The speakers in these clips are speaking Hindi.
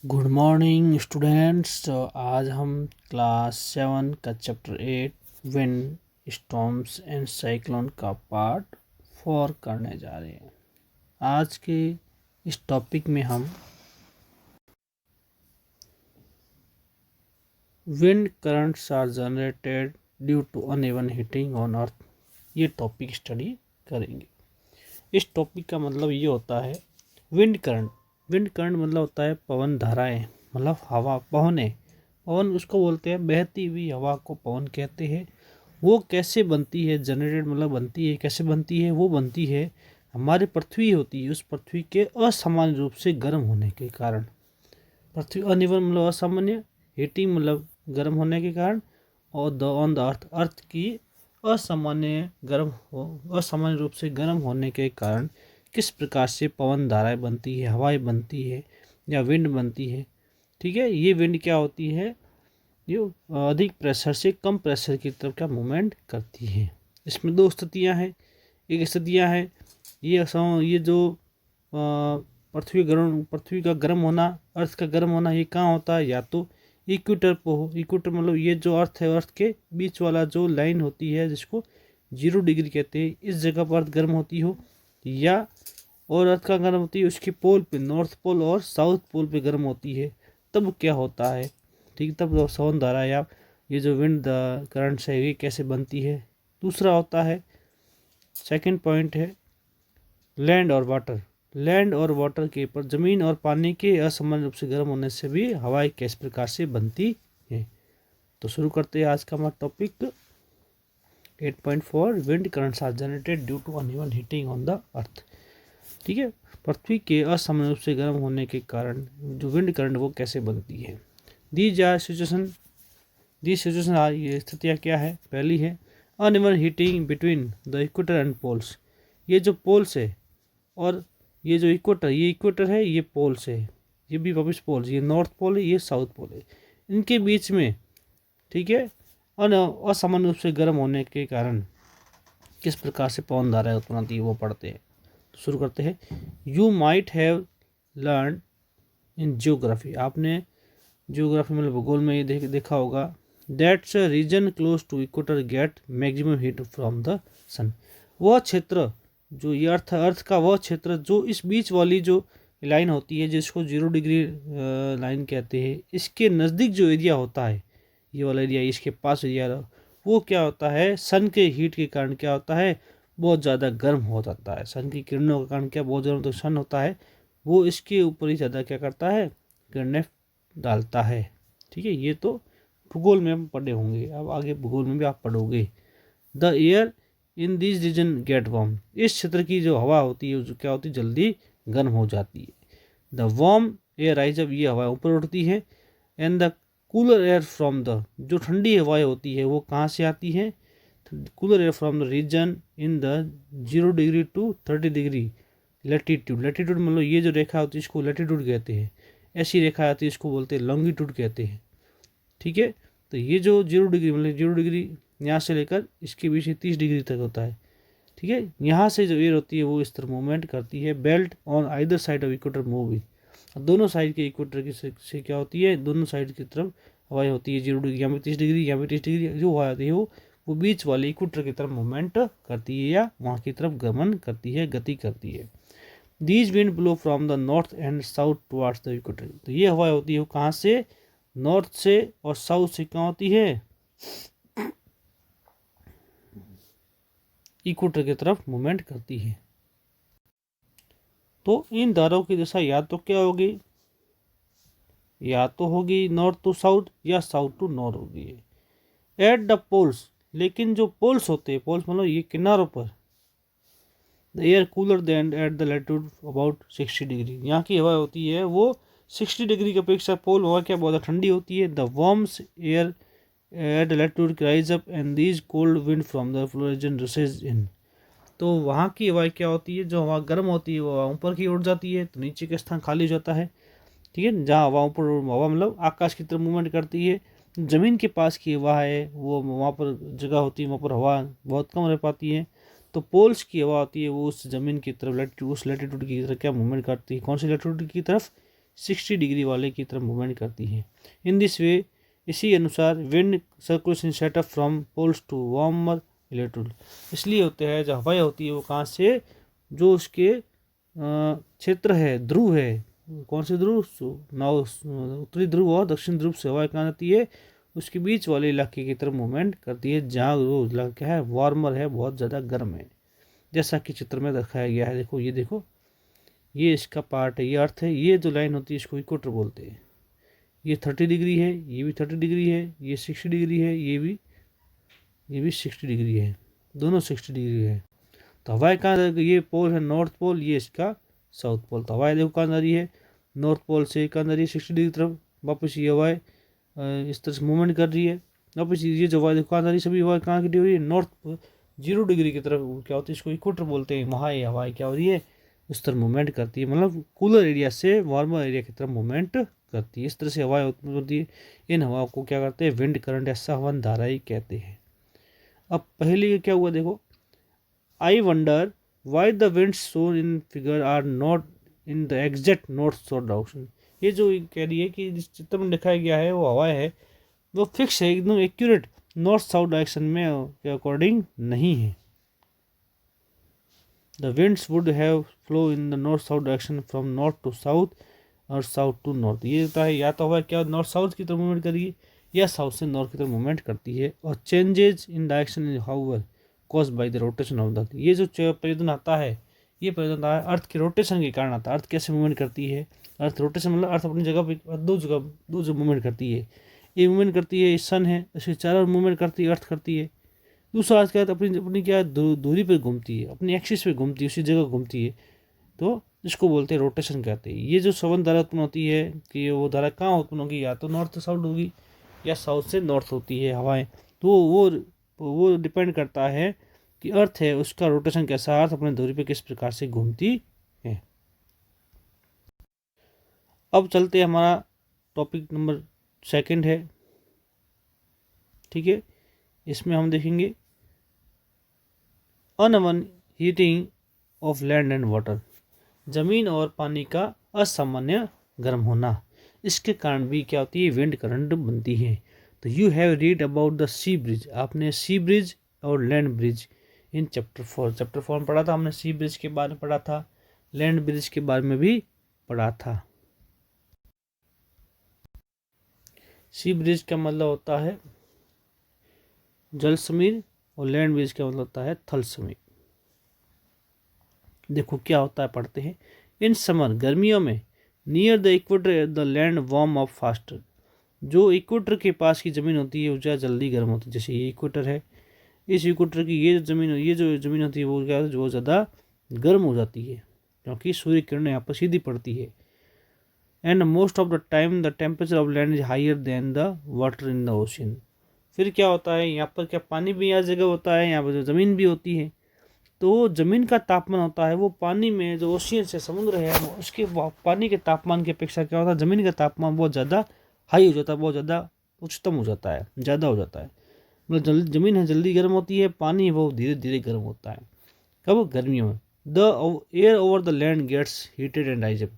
Good morning students. तो आज हम क्लास 7 का chapter 8 wind storms and cyclone का पार्ट 4 करने जा रहे हैं। आज के इस टॉपिक में हम wind currents are generated due to uneven heating on earth, ये टॉपिक स्टडी करेंगे। इस टॉपिक का मतलब ये होता है विंड करंट मतलब होता है पवन धाराएं, मतलब हवा, पवन उसको बोलते हैं, बहती हुई हवा को पवन कहते हैं। वो कैसे बनती है, जनरेटेड मतलब बनती है, कैसे बनती है? वो बनती है हमारी पृथ्वी होती है, उस पृथ्वी के असामान्य रूप से गर्म होने के कारण। पृथ्वी अनिवन मतलब असामान्य, हीटिंग मतलब गर्म होने के कारण, और द ऑन द अर्थ की असामान्य रूप से गर्म होने के कारण किस प्रकार से पवन धाराएं बनती है, हवाएं बनती है या विंड बनती है। ठीक है, ये विंड क्या होती है? ये अधिक प्रेशर से कम प्रेशर की तरफ का मूवमेंट करती है। इसमें दो स्थितियां हैं। एक स्थितियां है ये जो पृथ्वी का गर्म होना, अर्थ का गर्म होना, ये कहाँ होता है? या तो इक्वेटर पर हो। इक्वेटर मतलब ये जो अर्थ है, अर्थ के बीच वाला जो लाइन होती है जिसको 0 डिग्री कहते हैं, इस जगह पर अर्थ गर्म होती हो, या और अर्थ का गर्म होती है उसके पोल पे, नॉर्थ पोल और साउथ पोल पे गर्म होती है। तब क्या होता है? ठीक, तब पवन धारा या ये जो विंड करंट्स है ये कैसे बनती है। दूसरा होता है, सेकंड पॉइंट है लैंड और वाटर के ऊपर, जमीन और पानी के असमान रूप से गर्म होने से भी हवाएं किस प्रकार से बनती है। तो शुरू करते हैं आज का हमारा topic 8.4 wind currents are generated due to uneven heating on the earth. ठीक है, पृथ्वी के असमान रूप से गर्म होने के कारण जो विंड करंट वो कैसे बनती है। दीज सिचुएशन आर, ये स्थितियाँ क्या है? पहली है uneven heating between the equator and poles. ये जो पोल्स है और ये जो इक्वेटर है, ये पोल्स है, ये भी वापिस पोल्स, ये नॉर्थ पोल है, ये साउथ पोल है, इनके बीच में, ठीक है, असामान्य रूप से गर्म होने के कारण किस प्रकार से पवन धाराएं उत्पन्न होती है वो पढ़ते हैं। तो शुरू करते हैं। You might have learn in geography, आपने जियोग्राफी मतलब भूगोल में ये देखा होगा, that's a region close to equator get maximum heat from the sun. वह क्षेत्र जो ये अर्थ का वह क्षेत्र जो इस बीच वाली जो लाइन होती है जिसको 0 डिग्री लाइन कहते हैं, इसके नज़दीक जो एरिया होता है, ये वाला एरिया, इसके पास एरिया, वो क्या होता है? सन के हीट के कारण क्या होता है? बहुत ज़्यादा गर्म हो जाता है। सन की किरणों के कारण क्या, बहुत ज़्यादा तो सन होता है वो इसके ऊपर ही ज़्यादा क्या करता है? किरणें डालता है। ठीक है, ये तो भूगोल में हम पढ़े होंगे, अब आगे भूगोल में भी आप पढ़ोगे। The air in this region get warm, इस क्षेत्र की जो हवा होती है जो क्या होती है? जल्दी गर्म हो जाती है। द वार्म एयर राइज, जब ये हवा ऊपर उठती है, and the cooler air from the, जो ठंडी हवाएं होती है वो कहाँ से आती है? Cooler air from the region in the 0 degree to 30 degree latitude. Latitude मतलब ये जो रेखा होती है इसको लेटीट्यूड कहते हैं, ऐसी रेखा आती है इसको बोलते हैं लॉन्गिट्यूड कहते हैं। ठीक है, तो ये जो 0 डिग्री मतलब 0 डिग्री यहाँ से लेकर इसके बीच 30 डिग्री तक होता है। ठीक है, यहाँ से जो एयर होती है वो इस तरह मूवमेंट करती है। Belt on either side of equator moving, दोनों साइड के इक्वेटर की से क्या होती है? दोनों साइड की तरफ हवाएं होती है। 0 डिग्री यहाँ पे 30 डिग्री, यहाँ पे 30 डिग्री, जो हवा होती है वो बीच वाले इक्वेटर की तरफ मूवमेंट करती है या वहाँ की तरफ गमन करती है, गति करती है। These wind blow from the north and south towards the equator, तो ये हवाएं होती है वो कहाँ से? नॉर्थ से और साउथ से कहाँ होती है? इक्वेटर की तरफ मूवमेंट करती है। तो इन धाराओं की दिशा या तो क्या होगी? या तो होगी नॉर्थ टू साउथ या साउथ टू नॉर्थ होगी एट द पोल्स। लेकिन जो पोल्स होते हैं, पोल्स मतलब ये किनारों पर, the air cooler than at the latitude about 60 degree, यहाँ की हवा होती है वो 60 डिग्री की अपेक्षा पोल हवा क्या बहुत ठंडी होती है। The warms air at latitude rise up and these cold wind from the polar region rushes in, तो वहाँ की हवा क्या होती है? जो हवा गर्म होती है वो हवा ऊपर की उड़ जाती है, तो नीचे का स्थान खाली हो जाता है। ठीक है, जहाँ हवा ऊपर, हवा मतलब आकाश की तरफ मूवमेंट करती है। ज़मीन के पास की हवा है वो वहाँ पर जगह होती है, वहाँ पर हवा बहुत कम रह पाती है। तो पोल्स की हवा होती है वो उस ज़मीन की तरफ, उस लैटिट्यूड की तरफ क्या मूवमेंट करती है? कौन सी लैटिट्यूड की तरफ? 60 डिग्री वाले की तरफ मूवमेंट करती है। इन दिस वे, इसी अनुसार wind circulation setup from poles to warmer latitude. इसलिए होते हैं जो हवाएं होती है वो कहाँ से, जो उसके क्षेत्र है, ध्रुव है, कौन से ध्रुव, उत्तरी ध्रुव और दक्षिण ध्रुव से हवाएं कहाँ आती है, उसके बीच वाले इलाके की तरफ मूवमेंट करती है जहाँ वो इलाका है वार्मर है, बहुत ज़्यादा गर्म है, जैसा कि चित्र में दिखाया गया है। देखो ये देखो, ये इसका पार्ट है, ये अर्थ है, ये जो लाइन होती है इसको इक्वेटर बोलते हैं। ये 30 डिग्री है, ये भी 30 डिग्री है, ये 60 डिग्री है, ये भी 60 डिग्री है, दोनों 60 डिग्री है। तो हवाएं कहाँ, ये पोल है नॉर्थ पोल, ये इसका साउथ पोल। तो हवाएं देखो कहाँ जा रही है, नॉर्थ पोल से कहाँ जा रही है 60 डिग्री तरफ, वापस ये हवाएं इस तरह से मूवमेंट कर रही है, वापस ये जो हवाएं देखो कहाँ जा रही है, सभी हवाएं कहाँ की हो रही है, नॉर्थ 0 डिग्री की तरफ, क्या होती है इसको इक्वेटर बोलते हैं, वहाँ ये हवाएं क्या हो रही है, उस तरह मूवमेंट करती है, मतलब कूलर एरिया से वार्मर एरिया की तरफ मूवमेंट करती है। इस तरह से हवाएं उत्पन्न होती है। इन हवाओं को क्या करते हैं, विंड करंट या संवहन धाराएं कहते हैं। अब पहले क्या हुआ देखो, I wonder why the winds shown in figure are not in the exact north south direction. ये जो कह रही है कि जिस चित्र में दिखाया गया है वो हवाएं है वो फिक्स है, एकदम एक्यूरेट नॉर्थ साउथ डायरेक्शन में के अकॉर्डिंग नहीं है। The winds would have flow in the north south direction from north to south और साउथ टू नॉर्थ। ये होता है या तो हवा क्या नॉर्थ साउथ की तरफ मूवमेंट करेगी या साउथ से नॉर्थ की तरफ मूवमेंट करती है। और changes in direction in however caused by the rotation of the earth. ये जो परिवर्तन आता है, ये परिवर्तन आता है अर्थ के रोटेशन के कारण आता है। अर्थ कैसे मूवमेंट करती है, अर्थ रोटेशन मतलब अर्थ अपनी जगह पर दो जगह मूवमेंट करती है। ये मूवमेंट करती है, सन है, इसके चारों मूवमेंट करती है, अर्थ करती है। दूसरा अर्थ क्या है, अपनी अपनी क्या दूरी पर घूमती है, अपनी एक्सिस पे घूमती है, उसी जगह घूमती है, तो इसको बोलते हैं रोटेशन कहते हैं। ये जो संवहन धारा उत्पन्न होती है कि वो धारा कहाँ उत्पन्न होगी, या तो नॉर्थ से साउथ होगी या साउथ से नॉर्थ होती है हवाएं। तो वो डिपेंड करता है कि अर्थ है उसका रोटेशन कैसा, अर्थ अपने दूरी पे किस प्रकार से घूमती है। अब चलते हैं, हमारा टॉपिक नंबर 2 है, ठीक है। इसमें हम देखेंगे uneven heating of land and water, जमीन और पानी का असामान्य गर्म होना। इसके कारण भी क्या होती है, विंड करंट बनती है। तो you have read about the sea bridge, आपने सी ब्रिज और लैंड ब्रिज इन चैप्टर 4 में पढ़ा था हमने। सी ब्रिज के बारे में पढ़ा था, लैंड ब्रिज के बारे में भी पढ़ा था। सी ब्रिज का मतलब होता है जल समीर और लैंड ब्रिज का मतलब होता है थल समीर। देखो क्या होता है, पढ़ते हैं। इन समर, गर्मियों में, near the equator the land warm up faster, जो इक्वेटर के पास की ज़मीन होती है वो ज़्यादा जल्दी गर्म होती है। जैसे ये इक्वेटर है, इस इक्वेटर की ये जो ज़मीन होती है वो क्या जो ज़्यादा गर्म हो जाती है क्योंकि सूर्य किरणें यहाँ पर सीधी पड़ती है। And most of the time the temperature of land is higher than the water in the ocean. फिर क्या होता है, यहाँ पर क्या पानी भी यहाँ जगह होता है, यहाँ पर जो ज़मीन भी होती है, तो ज़मीन का तापमान होता है वो पानी में जो ओशियन से समुद्र है उसके पानी के तापमान की अपेक्षा क्या होता है, ज़मीन का तापमान बहुत ज़्यादा हाई हो जाता है, बहुत ज़्यादा उच्चतम हो जाता है, ज़्यादा हो जाता है। मतलब ज़मीन है जल्दी गर्म होती है, पानी वो धीरे धीरे गर्म होता है। कब, गर्मियों में। The air over the land gets heated and rise up,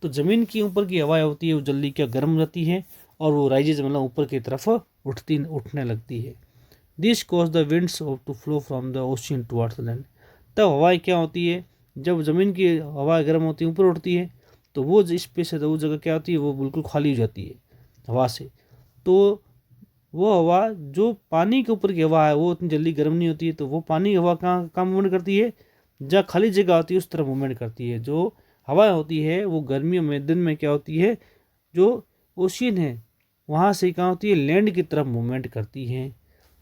तो ज़मीन की ऊपर की हवाएं होती है वो जल्दी क्या गर्म हो जाती है और वो राइजेज मतलब ऊपर की तरफ उठने लगती है। This cause the winds to flow from the ocean towards the land. तब हवाएं क्या होती है, जब ज़मीन की हवाएं गर्म होती है ऊपर उठती है तो वो स्पेस है, तो वो जगह क्या होती है वो बिल्कुल खाली हो जाती है हवा से। तो वो हवा जो पानी के ऊपर की हवा है वो उतनी जल्दी गर्म नहीं होती है, तो वो पानी हवा कहाँ मूवमेंट करती है, जहाँ खाली जगह होती है उस तरफ मूवमेंट करती है। जो हवा होती है वो गर्मियों में दिन में क्या होती है, जो ओशियन है वहाँ से कहाँ होती है, लैंड की तरफ मूवमेंट करती हैं।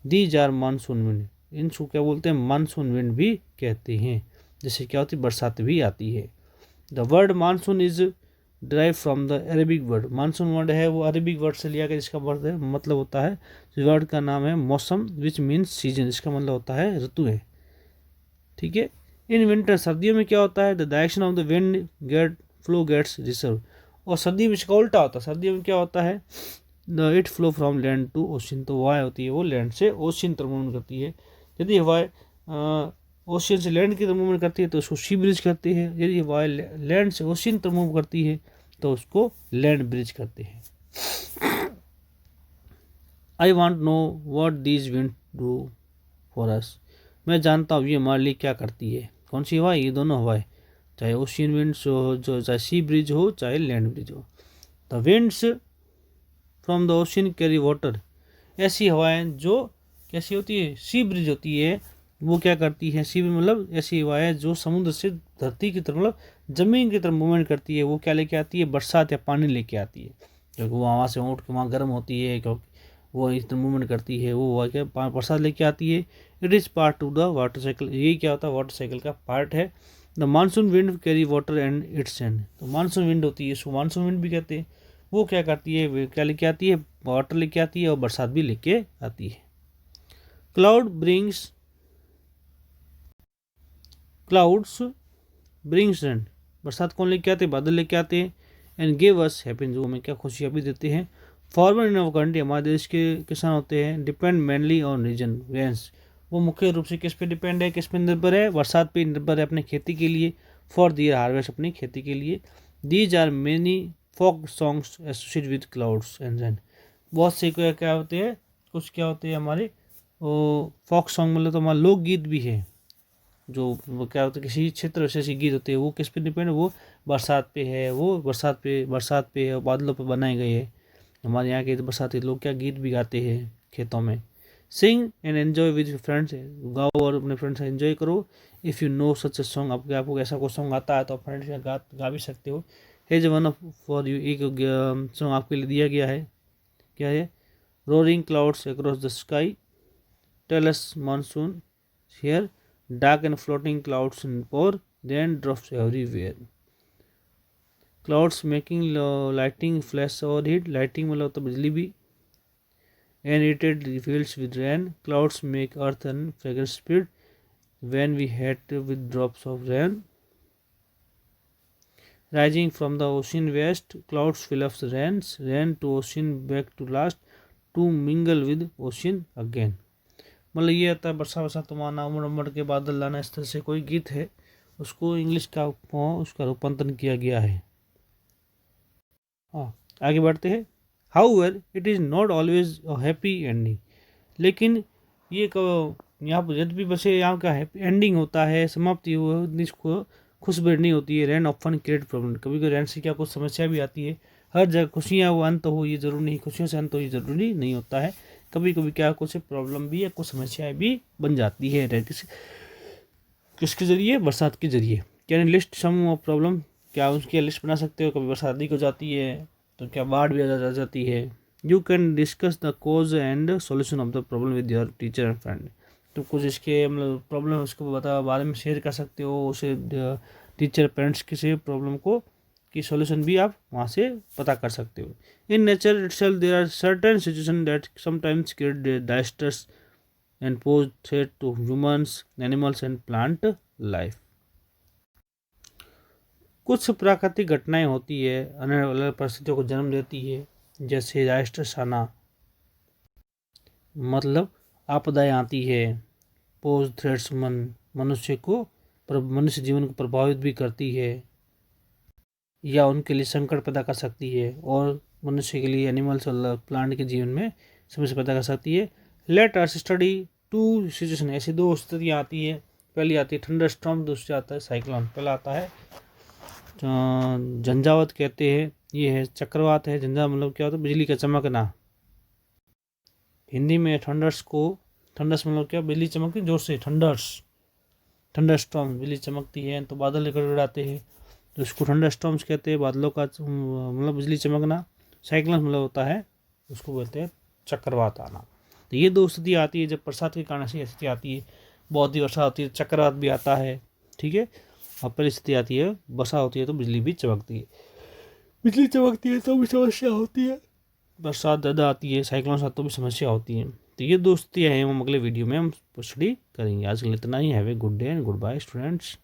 दीज आर मानसून विंड, इनको क्या बोलते हैं, मानसून विंड भी कहते हैं। जैसे क्या होती है, बरसात भी आती है। The word monsoon is drive from the Arabic word, monsoon word है वो अरेबिक वर्ड से लिया गया, जिसका वर्ड है मतलब होता है, वर्ड का नाम है मौसम, विच मीन्स सीजन, इसका मतलब होता है ऋतु है, ठीक है। इन विंटर, सर्दियों में क्या होता है, the direction of the wind flow gets reserve, और सर्दी में इसका उल्टा होता है, सर्दियों में क्या होता है, the it flow from land to ocean, तो हवाएं होती है वो लैंड से ओशियन तरफ मूवमेंट करती है। यदि हवाएं ओशियन से लैंड की तरफ मूवमेंट करती है तो उसको सी ब्रिज करती है। यदि हवाएं लैंड से ओशियन तरफ मूव करती है तो उसको लैंड ब्रिज करते हैं। I want know what these wind do for us. मैं जानता हूँ ये हमारे लिए क्या करती है। कौन सी हवा? ये दोनों हवाएं, चाहे ओशियन विंड्स हो, जो चाहे सी ब्रिज हो, चाहे लैंड ब्रिज हो। The winds from the ocean carry water. ऐसी हवाएं जो कैसी होती है? सी ब्रिज होती है। वो क्या करती है? सी ब्रिज मतलब ऐसी हवाएं जो समुद्र से धरती की तरफ, मतलब जमीन की तरफ मूवमेंट करती है। वो क्या लेके आती है? बरसात या पानी लेके आती है, क्योंकि वो वहाँ से उठ के वहाँ गर्म होती है, क्योंकि वो इस तरह मूवमेंट करती है। वो क्या बरसात लेके आती है। It is part two the water cycle. यही क्या होता है? वाटर साइकिल का पार्ट है। The monsoon wind carry water and it's send. तो मानसून विंड होती है, इसको मानसून विंड भी कहते हैं। वो क्या करती है? क्या लेके आती है? वाटर लेके आती है और बरसात भी लेके आती है। Clouds brings rain. बरसात कौन लेके आते हैं? बादल लेके आते हैं। एंड गिव अस हैप्पीनेस, वो हमें क्या खुशियाँ भी देते हैं। फॉर्मर इन अवर कंट्री, हमारे देश के किसान होते हैं, depend mainly on region rains. वो मुख्य रूप से किस पे डिपेंड है? किस पे निर्भर है? बरसात पे निर्भर है अपने खेती के लिए। फॉर दियर हार्वेस्ट, अपनी खेती के लिए। These are many folk songs associate with clouds and rain. बहुत से क्या होते हैं? कुछ क्या होते हैं हमारे वो फोक सॉन्ग, मतलब तो हमारा लोकगीत भी है। जो वो क्या होता है, किसी क्षेत्र से ऐसे गीत होते हैं, वो किस पे डिपेंड है? वो बरसात पे है। वो बरसात पे है और बादलों पे बनाए गए हैं। हमारे यहाँ के बरसाती लोग क्या गीत भी गाते हैं खेतों में। Sing and enjoy with friends, गाओ और अपने फ्रेंड्स से एंजॉय करो। If you know such a song, आपको ऐसा कोई सॉन्ग आता है तो आप फ्रेंड्स के गा भी सकते हो। Here's one of for you, एक सॉन्ग आपके लिए दिया गया है। क्या है? Roaring clouds across the sky, tell us monsoon here, dark and floating clouds in pour, rain drops everywhere. Clouds making lighting flash और हीट। लाइटिंग मतलब तो बिजली भी। And irritated fields with rain. Clouds make earth and fragrance spread when we hit with drops of rain. Rising from the ocean west, clouds fill up the rain to ocean back to last to mingle with ocean again. मतलब ये आता है बरसा बरसा तुम्हारा उमड़ उमड़ के बादल लाना, इस तरह से कोई गीत है, उसको इंग्लिश का उसका रूपांतरण किया गया है। हाँ, आगे बढ़ते हैं। However it is not always a happy ending. लेकिन ये यहाँ पर जब भी बसे यहाँ का हैप्पी एंडिंग होता है, समाप्ति इसको खुशबेर नहीं होती है। रैन ऑफन क्रिएट प्रॉब्लम, कभी कभी रैन से क्या कुछ समस्या भी आती है। हर जगह खुशियाँ वो अंत हो ये ज़रूरी नहीं, खुशियों से अंत हो ये ज़रूरी नहीं होता है। कभी कभी क्या कुछ प्रॉब्लम भी या कुछ समस्याएं भी बन जाती है किसके जरिए? बरसात के जरिए। Can list some of problem, क्या उसकी लिस्ट बना सकते हो? कभी बरसात अधिक हो जाती है तो क्या बाढ़ भी आ जाती है। You can discuss the cause and solution of the problem with your teacher and friend. तो कुछ इसके मतलब प्रॉब्लम है उसको बारे में शेयर कर सकते हो उसे टीचर पेरेंट्स के से प्रॉब्लम को की सॉल्यूशन भी आप वहाँ से पता कर सकते हो। In nature itself there are certain situation that sometimes create disasters and pose threat to humans, animals and plant life. कुछ प्राकृतिक घटनाएं होती है, अलग अलग परिस्थितियों को जन्म देती है, जैसे डिजास्टर्स आना, मतलब आपदाएं आती है। पोज थ्रेट्स मनुष्य जीवन को प्रभावित भी करती है या उनके लिए संकट पैदा कर सकती है, और मनुष्य के लिए, एनिमल्स और प्लांट के जीवन में समस्या पैदा कर सकती है। Let us study two situation, ऐसी दो स्थितियाँ आती है। पहली आती है थंडर स्टॉर्म, दूसरी आता है साइक्लोन। पहला आता है झंझावात कहते हैं, ये है चक्रवात है। झंझा मतलब क्या होता है? बिजली का चमकना। हिंदी में थंडर्स मतलब क्या? बिजली चमकती जोर से, थंडर स्टॉर्म, बिजली चमकती है तो बादल गड़गड़ाते हैं, तो उसको थंडर स्टॉर्म्स कहते हैं। बादलों का मतलब बिजली चमकना। साइक्लोन मतलब होता है, उसको बोलते हैं चक्रवात आना। तो ये दो स्थिति आती है जब बरसात के कारण ऐसी स्थिति आती है। बहुत ही वर्षा होती है, चक्रवात भी आता है, ठीक है। और पहली स्थिति आती है वर्षा होती है तो बिजली भी चमकती है। बिजली चमकती है तो भी समस्या होती है। बरसात ज़्यादा आती है, साइक्लोन साथ तो भी समस्या होती है। तो ये दो स्थितियाँ हैं, हम अगले वीडियो में हम स्टडी करेंगे। आज के लिए इतना ही। Have a good day and goodbye students.